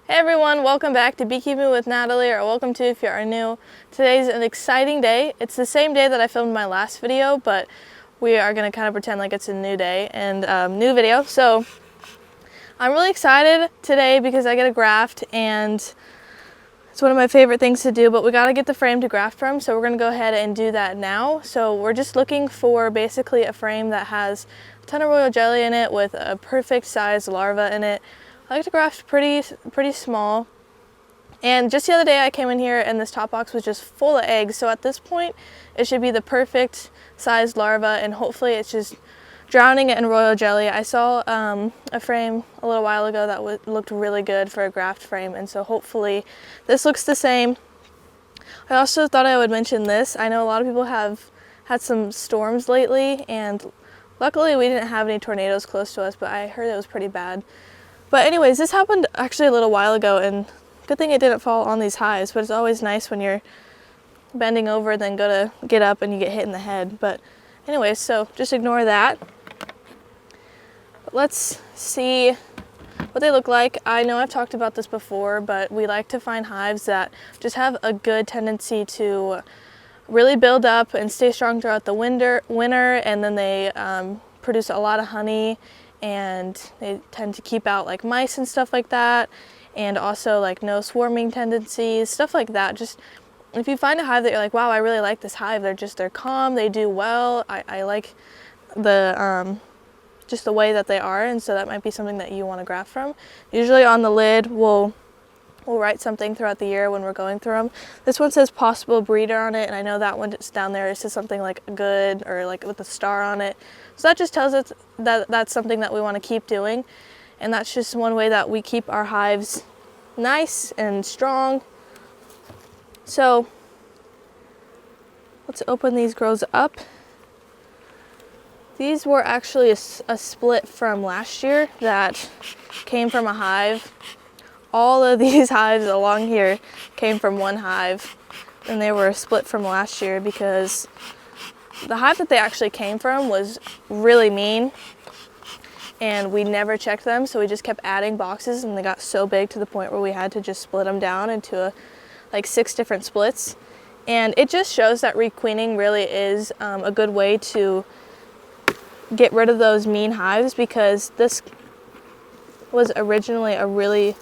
Hey everyone, welcome back to Beekeeping with Natalie, or welcome to if you are new. Today's an exciting day. It's the same day that I filmed my last video, but we are going to kind of pretend like it's a new day and new video. So I'm really excited today because I get a graft and it's one of my favorite things to do, but we got to get the frame to graft from, so we're going to go ahead and do that now. So we're just looking for basically a frame that has a ton of royal jelly in it with a perfect size larva in it. I like to graft pretty small. And just the other day I came in here and this top box was just full of eggs. So at this point it should be the perfect sized larva, and hopefully it's just drowning it in royal jelly. I saw a frame a little while ago that looked really good for a graft frame, and so hopefully this looks the same. I also thought I would mention this. I know a lot of people have had some storms lately, and luckily we didn't have any tornadoes close to us, but I heard it was pretty bad. But anyways, this happened actually a little while ago, and good thing it didn't fall on these hives, but it's always nice when you're bending over and then go to get up and you get hit in the head. But anyways, so just ignore that. But let's see what they look like. I know I've talked about this before, but we like to find hives that just have a good tendency to really build up and stay strong throughout the winter, and then they produce a lot of honey, and they tend to keep out like mice and stuff like that, and also like no swarming tendencies, stuff like that. Just if you find a hive that you're like, wow, I really like this hive, they're calm, they do well, I like the just the way that they are, and so that might be something that you want to graft from. Usually on the lid we'll write something throughout the year when we're going through them. This one says possible breeder on it, and I know that one that's down there, it says something like good or like with a star on it. So that just tells us that that's something that we want to keep doing, and that's just one way that we keep our hives nice and strong. So let's open these grows up. These were actually a split from last year that came from a hive. All of these hives along here came from one hive, and they were split from last year because the hive that they actually came from was really mean, and we never checked them, so we just kept adding boxes, and they got so big to the point where we had to just split them down into like 6 different splits. And it just shows that requeening really is a good way to get rid of those mean hives, because this was originally a really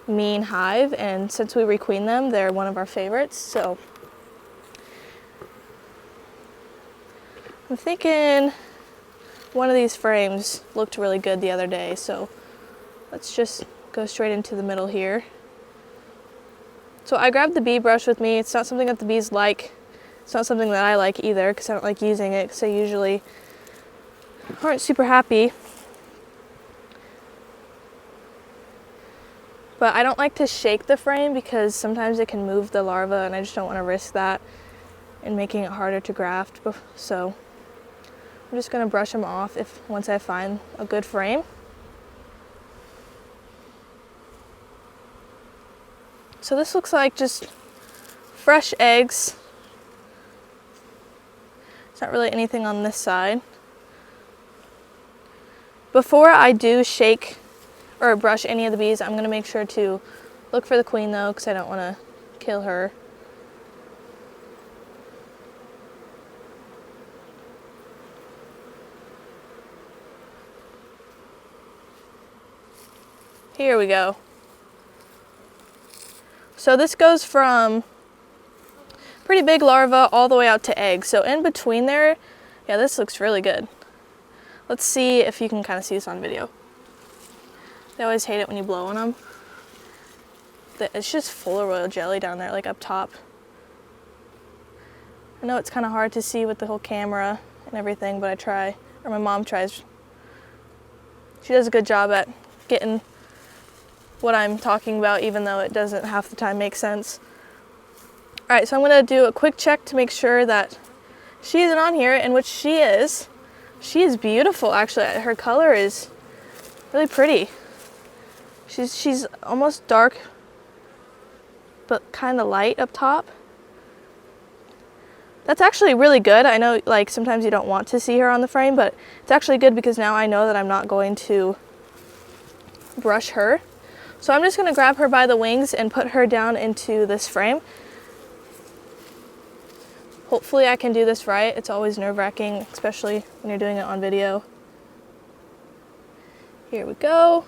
mean hive, and since we requeen them, they're one of our favorites. So I'm thinking one of these frames looked really good the other day, so let's just go straight into the middle here. So I grabbed the bee brush with me. It's not something that the bees like. It's not something that I like either, because I don't like using it, because they usually aren't super happy. But I don't like to shake the frame because sometimes it can move the larva, and I just don't want to risk that and making it harder to graft. So I'm just going to brush them off once I find a good frame. So this looks like just fresh eggs. It's not really anything on this side. Before I do shake or brush any of the bees, I'm going to make sure to look for the queen though, because I don't want to kill her. Here we go. So this goes from pretty big larva all the way out to egg. So in between there, yeah, this looks really good. Let's see if you can kind of see this on video. They always hate it when you blow on them. It's just full of royal jelly down there, like up top. I know it's kind of hard to see with the whole camera and everything, but I try, or my mom tries. She does a good job at getting what I'm talking about, even though it doesn't half the time make sense. All right, so I'm gonna do a quick check to make sure that she isn't on here, and which she is. She is beautiful, actually. Her color is really pretty. She's almost dark, but kind of light up top. That's actually really good. I know like sometimes you don't want to see her on the frame, but it's actually good because now I know that I'm not going to brush her. So I'm just going to grab her by the wings and put her down into this frame. Hopefully I can do this right. It's always nerve-wracking, especially when you're doing it on video. Here we go.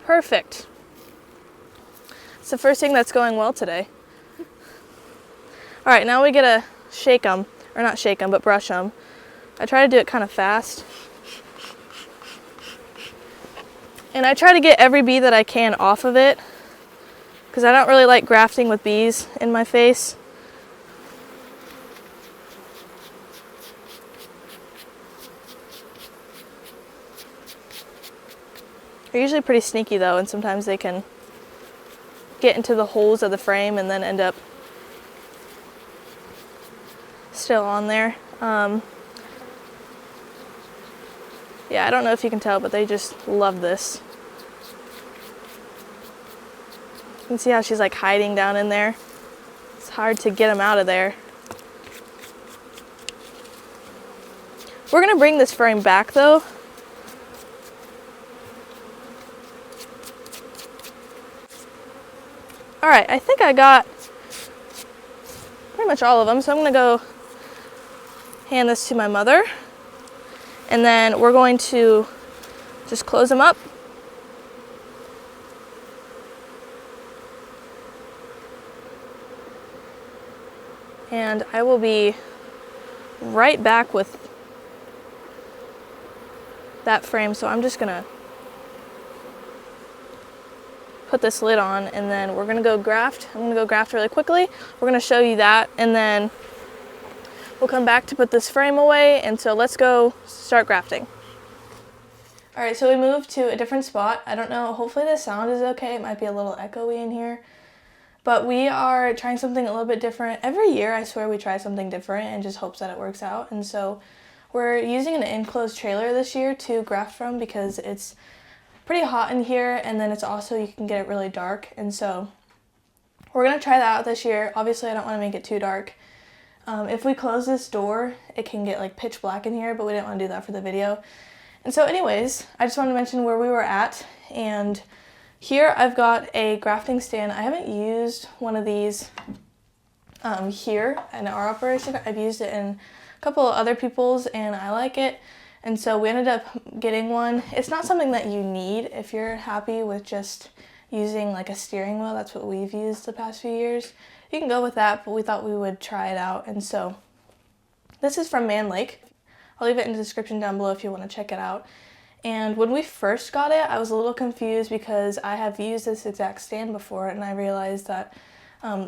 Perfect. It's the first thing that's going well today. All right, now we gotta shake them, or not shake them, but brush them. I try to do it kind of fast. And I try to get every bee that I can off of it, because I don't really like grafting with bees in my face. They're usually pretty sneaky though, and sometimes they can get into the holes of the frame and then end up still on there. Yeah, I don't know if you can tell, but they just love this. You can see how she's like hiding down in there. It's hard to get them out of there. We're gonna bring this frame back though. All right, I think I got pretty much all of them, so I'm gonna go hand this to my mother, and then we're going to just close them up. And I will be right back with that frame, so I'm just gonna put this lid on, and then we're gonna go graft. I'm gonna go graft really quickly. We're gonna show you that, and then we'll come back to put this frame away. And so let's go start grafting. All right, so we moved to a different spot. I don't know, hopefully the sound is okay. It might be a little echoey in here, but we are trying something a little bit different. Every year, I swear we try something different and just hopes that it works out. And so we're using an enclosed trailer this year to graft from, because it's pretty hot in here, and then it's also, you can get it really dark. And so we're gonna try that out this year. Obviously I don't want to make it too dark. If we close this door, it can get like pitch black in here, but we didn't want to do that for the video. And so anyways, I just want to mention where we were at. And here I've got a grafting stand. I haven't used one of these here in our operation. I've used it in a couple of other people's, and I like it. And so we ended up getting one. It's not something that you need if you're happy with just using like a steering wheel. That's what we've used the past few years. You can go with that, but we thought we would try it out. And so this is from Man Lake. I'll leave it in the description down below if you want to check it out. And when we first got it, I was a little confused because I have used this exact stand before, and I realized that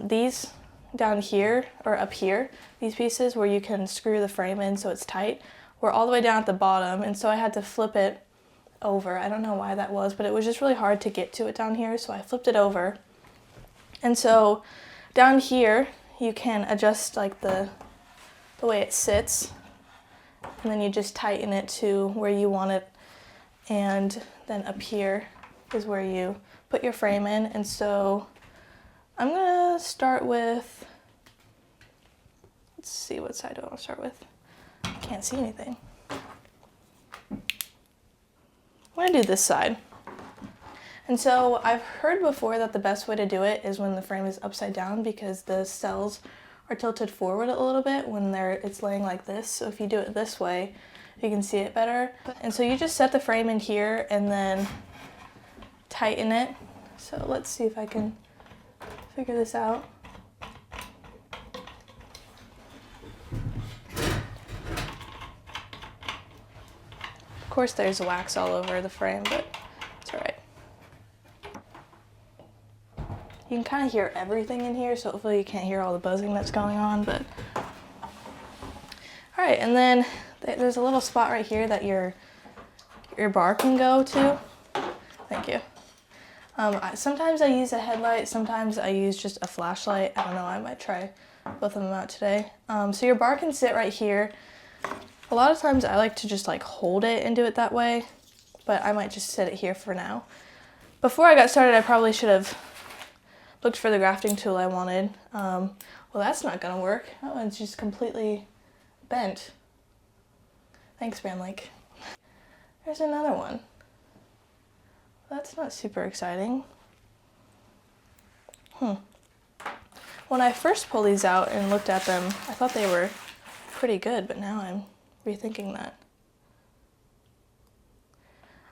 these down here, or up here, these pieces where you can screw the frame in so it's tight, were all the way down at the bottom, and so I had to flip it over. I don't know why that was, but it was just really hard to get to it down here, so I flipped it over. And so down here you can adjust like the way it sits, and then you just tighten it to where you want it, and then up here is where you put your frame in. And so I'm gonna start with, let's see, what side do I want to start with? Can't see anything. I'm gonna do this side. And so I've heard before that the best way to do it is when the frame is upside down, because the cells are tilted forward a little bit when it's laying like this. So if you do it this way, you can see it better. And so you just set the frame in here and then tighten it. So let's see if I can figure this out. Of course there's wax all over the frame, but it's all right. You can kind of hear everything in here, so hopefully you can't hear all the buzzing that's going on, but. All right, and then there's a little spot right here that your bar can go to. Thank you. Sometimes I use a headlight, sometimes I use just a flashlight. I don't know, I might try both of them out today. So your bar can sit right here. A lot of times I like to just like hold it and do it that way, but I might just sit it here for now. Before I got started, I probably should have looked for the grafting tool I wanted. Well, that's not gonna work. That one's just completely bent. Thanks, Man Lake. There's another one. That's not super exciting. When I first pulled these out and looked at them, I thought they were pretty good, but now I'm rethinking that.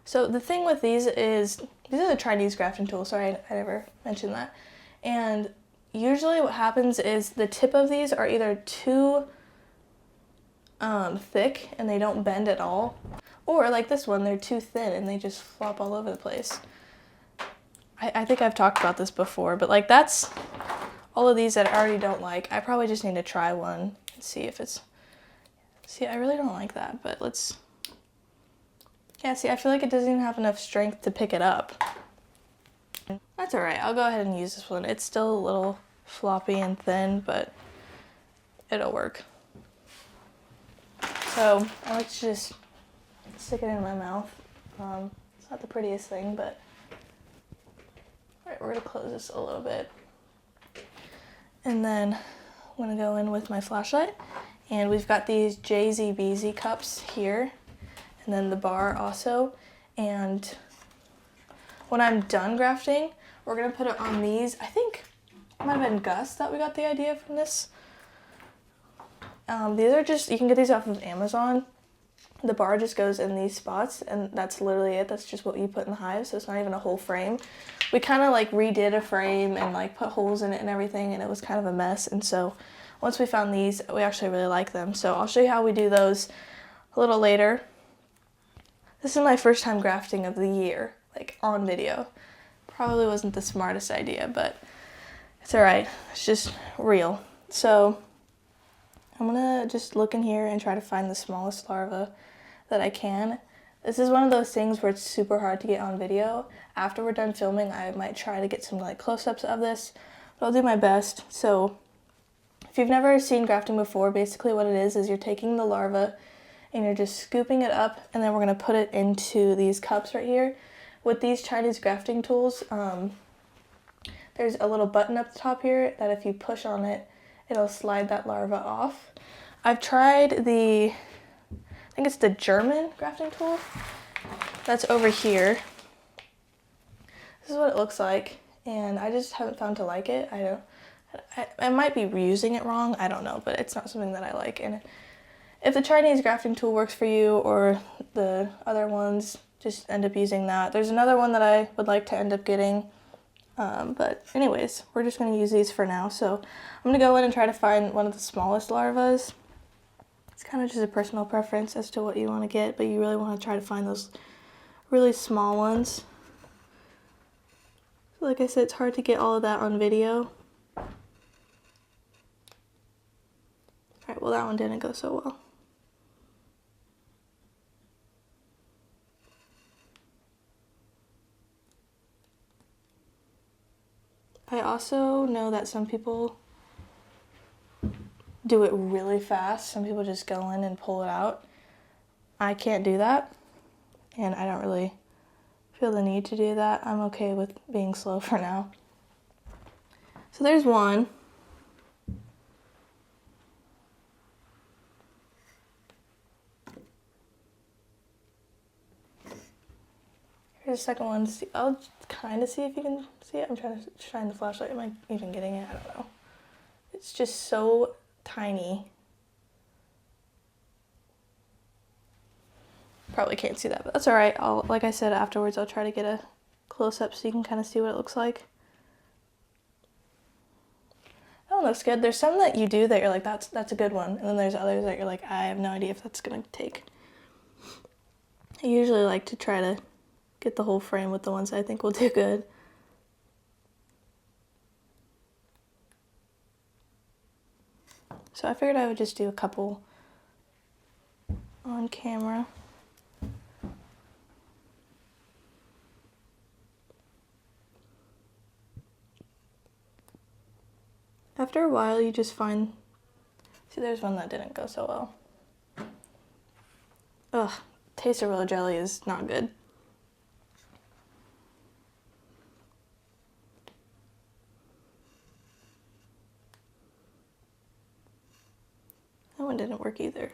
So the thing with these is, these are the Chinese grafting tools, sorry I never mentioned that. And usually what happens is the tip of these are either too thick and they don't bend at all, or like this one, they're too thin and they just flop all over the place. I think I've talked about this before, but like that's all of these that I already don't like. I probably just need to try one and see if it's, see, I really don't like that, but let's, yeah, see, I feel like it doesn't even have enough strength to pick it up. That's all right, I'll go ahead and use this one. It's still a little floppy and thin, but it'll work. So I like to just stick it in my mouth. It's not the prettiest thing, but all right, we're gonna close this a little bit. And then I'm gonna go in with my flashlight, and we've got these JZBZ cups here, and then the bar also. And when I'm done grafting, we're gonna put it on these. I think it might have been Gus that we got the idea from this. These are just, you can get these off of Amazon. The bar just goes in these spots, and that's literally it. That's just what you put in the hive, so it's not even a whole frame. We kind of like redid a frame and like put holes in it and everything, and it was kind of a mess. And so once we found these, we actually really like them. So I'll show you how we do those a little later. This is my first time grafting of the year, like on video. Probably wasn't the smartest idea, but it's all right. It's just real. So I'm gonna just look in here and try to find the smallest larva that I can. This is one of those things where it's super hard to get on video. After we're done filming, I might try to get some like close-ups of this, but I'll do my best. So if you've never seen grafting before, basically what it is you're taking the larva and you're just scooping it up, and then we're gonna put it into these cups right here. With these Chinese grafting tools, there's a little button up the top here that if you push on it, it'll slide that larva off. I've tried the, I think it's the German grafting tool. That's over here. This is what it looks like, and I just haven't found to like it. I might be reusing it wrong, I don't know, but it's not something that I like. And if the Chinese grafting tool works for you, or the other ones, just end up using that. There's another one that I would like to end up getting. But anyways, we're just going to use these for now. So I'm going to go in and try to find one of the smallest larvas. It's kind of just a personal preference as to what you want to get, but you really want to try to find those really small ones. So like I said, it's hard to get all of that on video. Alright, well that one didn't go so well. I also know that some people do it really fast. Some people just go in and pull it out. I can't do that, and I don't really feel the need to do that. I'm okay with being slow for now. So there's one. Here's the second one. I'll kind of see if you can see it. I'm trying to shine the flashlight. Am I even getting it? I don't know. It's just so tiny. Probably can't see that, but that's all right. Like I said, afterwards I'll try to get a close-up so you can kind of see what it looks like. That one looks good. There's some that you do that you're like, that's a good one, and then there's others that you're like, I have no idea if that's gonna take. I usually like to try to get the whole frame with the ones I think will do good. So I figured I would just do a couple on camera. After a while you just find, see there's one that didn't go so well. Ugh, taste of royal jelly is not good. That one didn't work either.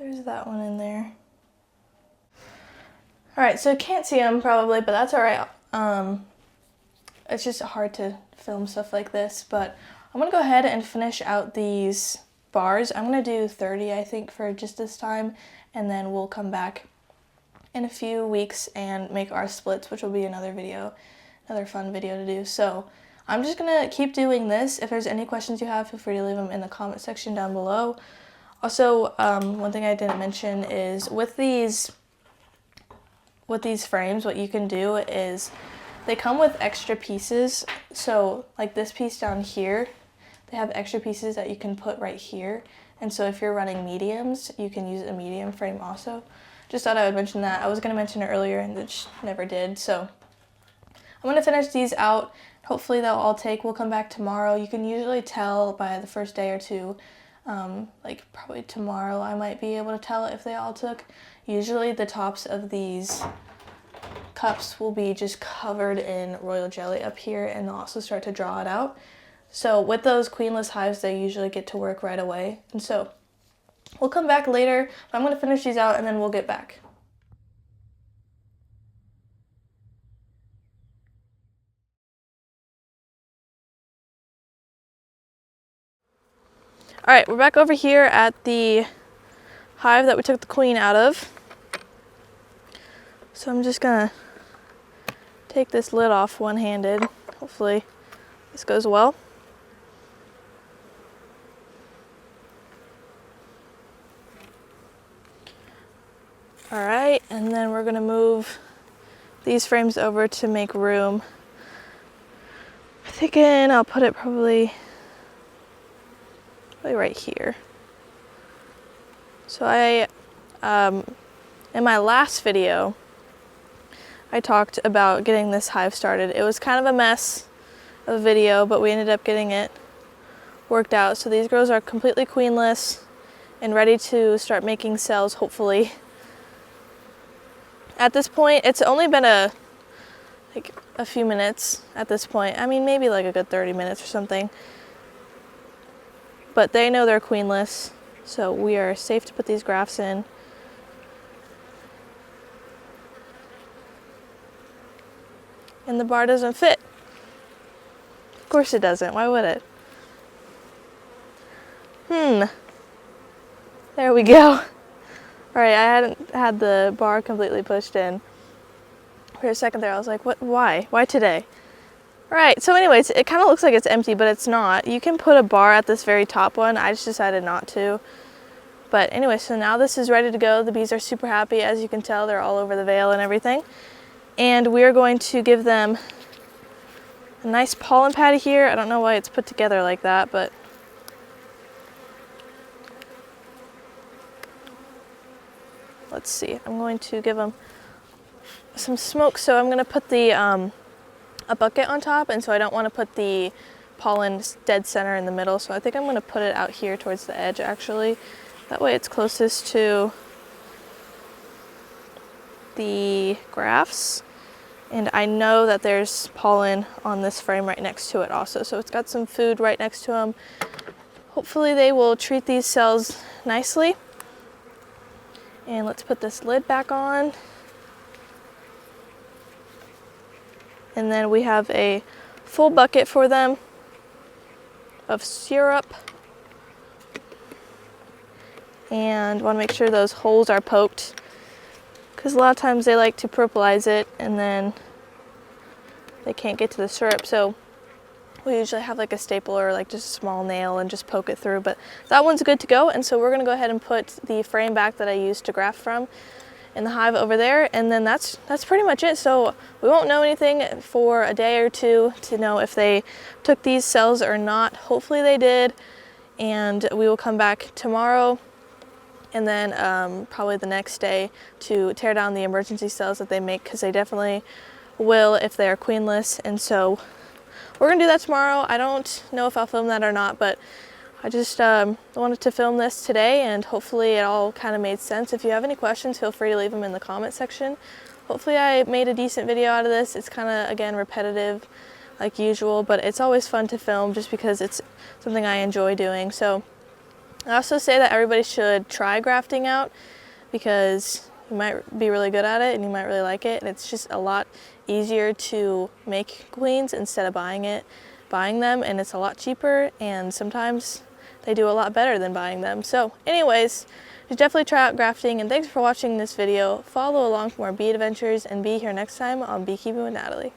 There's that one in there. All right, so you can't see them probably, but that's all right. It's just hard to film stuff like this, but I'm gonna go ahead and finish out these bars. I'm gonna do 30, I think, for just this time, and then we'll come back in a few weeks and make our splits, which will be another video, another fun video to do. So I'm just gonna keep doing this. If there's any questions you have, feel free to leave them in the comment section down below. Also, one thing I didn't mention is with these frames, what you can do is they come with extra pieces. So like this piece down here, they have extra pieces that you can put right here. And so if you're running mediums, you can use a medium frame also. Just thought I would mention that. I was going to mention it earlier and just never did. So I'm going to finish these out. Hopefully they'll all take. We'll come back tomorrow. You can usually tell by the first day or two. Like probably tomorrow I might be able to tell if they all took. Usually the tops of these cups will be just covered in royal jelly up here, and they'll also start to draw it out. So with those queenless hives, they usually get to work right away. And so we'll come back later. I'm going to finish these out and then we'll get back. All right, we're back over here at the hive that we took the queen out of. So I'm just gonna take this lid off one-handed. Hopefully this goes well. All right, and then we're gonna move these frames over to make room. I'm thinking I'll put it probably right here. So in my last video, I talked about getting this hive started. It was kind of a mess of a video, but we ended up getting it worked out. So these girls are completely queenless and ready to start making cells, hopefully. At this point, it's only been a few minutes at this point. I mean, maybe like a good 30 minutes or something. But they know they're queenless, so we are safe to put these grafts in. And the bar doesn't fit. Of course it doesn't. Why would it? There we go. All right, I hadn't had the bar completely pushed in. For a second there, I was like, what? Why? Why today? All right, so anyways, it kind of looks like it's empty, but it's not. You can put a bar at this very top one. I just decided not to. But anyway, so now this is ready to go. The bees are super happy. As you can tell, they're all over the veil and everything. And we're going to give them a nice pollen patty here. I don't know why it's put together like that, but let's see. I'm going to give them some smoke. So I'm going to put the a bucket on top, and so I don't want to put the pollen dead center in the middle. So I think I'm going to put it out here towards the edge, actually. That way it's closest to the grafts. And I know that there's pollen on this frame right next to it also. So it's got some food right next to them. Hopefully they will treat these cells nicely. And let's put this lid back on. And then we have a full bucket for them of syrup. And want to make sure those holes are poked, because a lot of times they like to purplize it and then they can't get to the syrup. So we usually have like a stapler or like just a small nail and just poke it through, but that one's good to go. And so we're going to go ahead and put the frame back that I used to graft from in the hive over there, and then that's pretty much it. So we won't know anything for a day or two to know if they took these cells or not. Hopefully they did, and we will come back tomorrow and then probably the next day to tear down the emergency cells that they make, because they definitely will if they are queenless. And so we're gonna do that tomorrow. I don't know if I'll film that or not, but I just wanted to film this today, and hopefully it all kind of made sense. If you have any questions, feel free to leave them in the comment section. Hopefully I made a decent video out of this. It's kind of, again, repetitive like usual, but it's always fun to film just because it's something I enjoy doing. So I also say that everybody should try grafting out because you might be really good at it and you might really like it, and it's just a lot easier to make queens instead of buying them, and it's a lot cheaper, and sometimes they do a lot better than buying them. So anyways, just definitely try out grafting, and thanks for watching this video. Follow along for more bee adventures and be here next time on Beekeeping with Natalie.